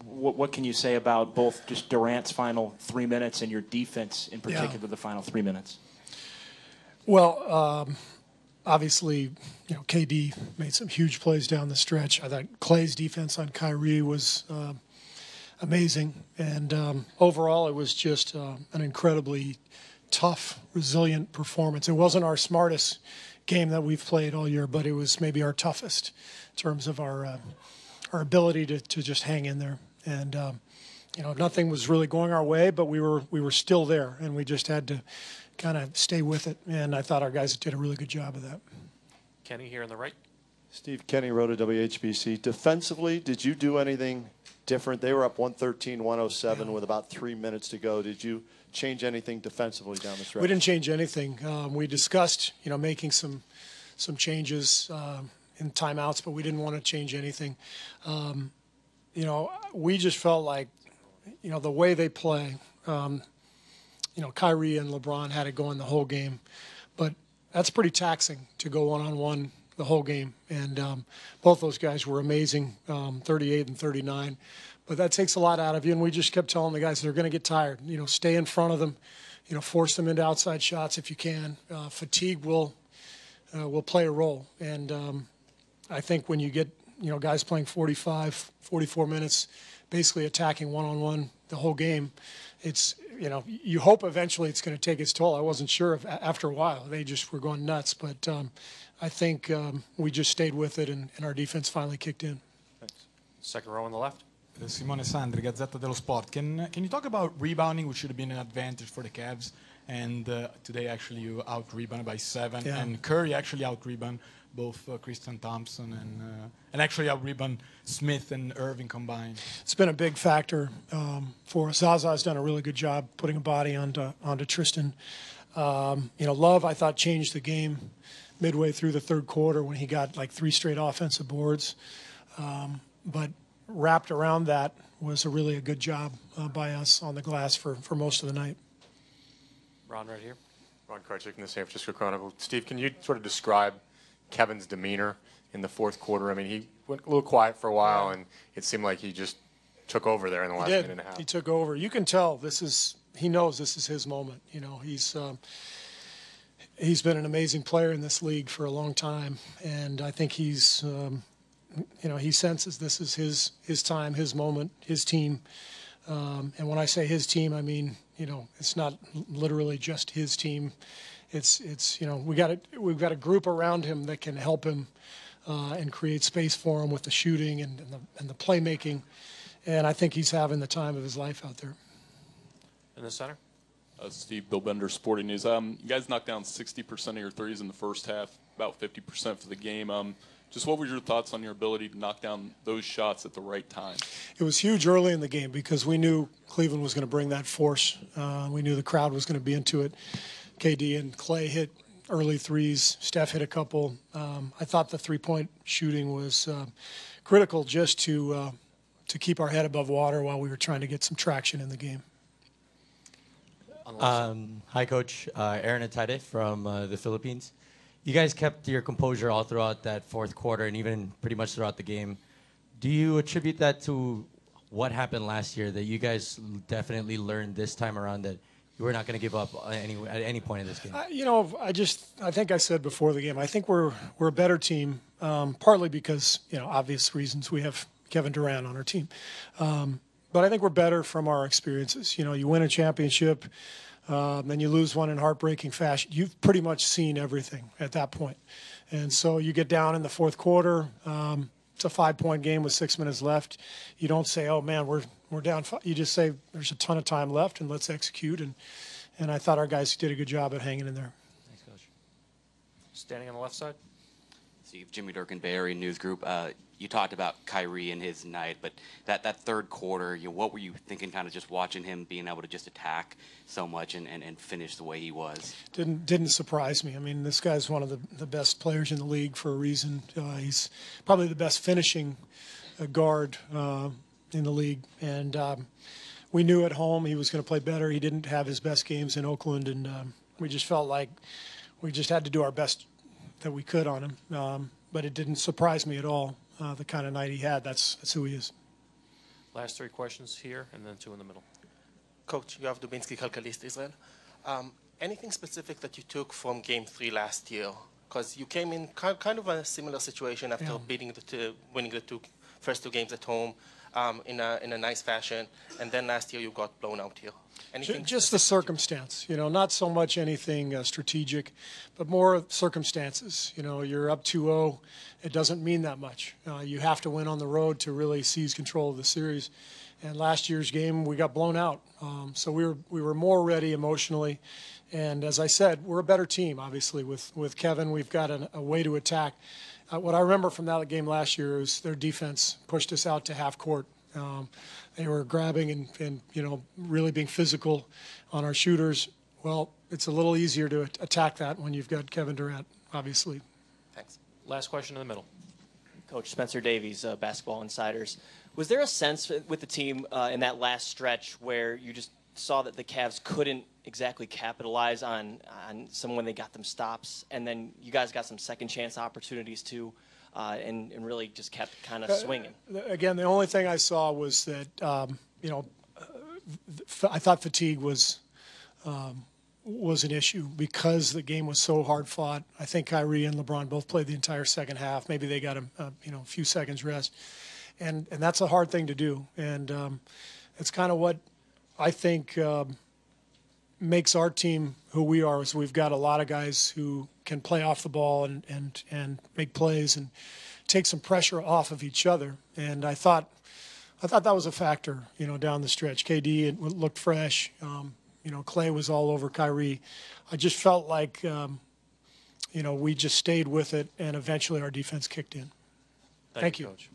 what can you say about both just Durant's final 3 minutes and your defense in particular, the final 3 minutes? Well, obviously, KD made some huge plays down the stretch. I thought Klay's defense on Kyrie was amazing. And overall, it was just an incredibly tough, resilient performance. It wasn't our smartest game that we've played all year, but it was maybe our toughest in terms of our ability to just hang in there. And nothing was really going our way, but we were still there, and we just had to kind of stay with it. And I thought our guys did a really good job of that. Kenny here on the right. Steve, Kenny wrote at WHBC. Defensively, did you do anything different? They were up 113-107 with about 3 minutes to go. Did you change anything defensively down the stretch? We didn't change anything. We discussed, making some changes in timeouts, but we didn't want to change anything. We just felt like, the way they play, Kyrie and LeBron had it going the whole game, but that's pretty taxing to go one-on-one the whole game. And both those guys were amazing, 38 and 39. But that takes a lot out of you, and we just kept telling the guys they're going to get tired. Stay in front of them, force them into outside shots if you can. Fatigue will play a role. And I think when you get, guys playing 45, 44 minutes, basically attacking one-on-one the whole game, it's, you hope eventually it's going to take its toll. I wasn't sure if after a while they just were going nuts, but I think we just stayed with it, and our defense finally kicked in. Thanks. Second row on the left. Simone Sandri, Gazzetta dello Sport. Can you talk about rebounding, which should have been an advantage for the Cavs? And today, actually, you out-rebounded by 7. Yeah. And Curry actually out-rebounded both Christian Thompson and actually out-rebounded Smith and Irving combined. It's been a big factor for us. Zaza's done a really good job putting a body onto Tristan. Love, I thought, changed the game midway through the third quarter when he got like 3 straight offensive boards. But wrapped around that was really a good job by us on the glass for most of the night. Ron, right here. Ron Krajcik from the San Francisco Chronicle. Steve, can you sort of describe Kevin's demeanor in the fourth quarter? I mean, he went a little quiet for a while, and it seemed like he just took over there in the last minute and a half. He took over. You can tell he knows this is his moment. He's been an amazing player in this league for a long time, and I think he senses this is his time, his moment, his team. And when I say his team, I mean, it's not literally just his team. It's we've got a group around him that can help him and create space for him with the shooting and the playmaking. And I think he's having the time of his life out there. In the center. Steve, Bill Bender, Sporting News. You guys knocked down 60% of your threes in the first half, about 50% for the game. Just what were your thoughts on your ability to knock down those shots at the right time? It was huge early in the game because we knew Cleveland was going to bring that force. We knew the crowd was going to be into it. KD and Klay hit early threes. Steph hit a couple. I thought the three-point shooting was critical just to keep our head above water while we were trying to get some traction in the game. Hi, Coach. Aaron Atade from the Philippines. You guys kept your composure all throughout that fourth quarter and even pretty much throughout the game. Do you attribute that to what happened last year, that you guys definitely learned this time around that you were not going to give up at any point in this game? I think I said before the game, I think we're a better team, partly because, obvious reasons. We have Kevin Durant on our team. But I think we're better from our experiences. You win a championship, then you lose one in heartbreaking fashion. You've pretty much seen everything at that point. And so you get down in the fourth quarter. It's a 5-point game with 6 minutes left. You don't say, oh, man, we're down 5. You just say there's a ton of time left, and let's execute. And I thought our guys did a good job at hanging in there. Thanks, Coach. Standing on the left side. Steve, Jimmy Durkin, Bay Area News Group. You talked about Kyrie and his night, but that third quarter, what were you thinking, kind of just watching him being able to just attack so much and finish the way he was? Didn't surprise me. I mean, this guy's one of the best players in the league for a reason. He's probably the best finishing guard in the league. And we knew at home he was going to play better. He didn't have his best games in Oakland, and we just felt like we just had to do our best that we could on him. But it didn't surprise me at all. The kind of night he had, that's who he is. Last three questions here, and then two in the middle. Coach, Yoav Dubinsky, Kalkalist Israel. Anything specific that you took from Game 3 last year? Because you came in kind of a similar situation after winning the first two games at home in a nice fashion, and then last year you got blown out here. Anything just the circumstance, not so much anything strategic, but more circumstances. You're up 2-0. It doesn't mean that much. You have to win on the road to really seize control of the series. And last year's game, we got blown out. So we were more ready emotionally. And as I said, we're a better team, obviously. With Kevin, we've got a way to attack. What I remember from that game last year is their defense pushed us out to half court. They were grabbing and really being physical on our shooters. Well, it's a little easier to attack that when you've got Kevin Durant, obviously. Thanks. Last question in the middle. Coach Spencer Davies, Basketball Insiders. Was there a sense with the team in that last stretch where you just saw that the Cavs couldn't exactly capitalize on some when they got them stops, and then you guys got some second chance opportunities too, and really just kept kind of swinging? Again, the only thing I saw was that I thought fatigue was an issue because the game was so hard fought. I think Kyrie and LeBron both played the entire second half. Maybe they got a few seconds rest, and that's a hard thing to do. And it's kind of what I think makes our team who we are. Is we've got a lot of guys who can play off the ball and make plays and take some pressure off of each other. And I thought that was a factor, down the stretch. KD looked fresh. Clay was all over Kyrie. I just felt like, we just stayed with it, and eventually our defense kicked in. Thank you, Coach.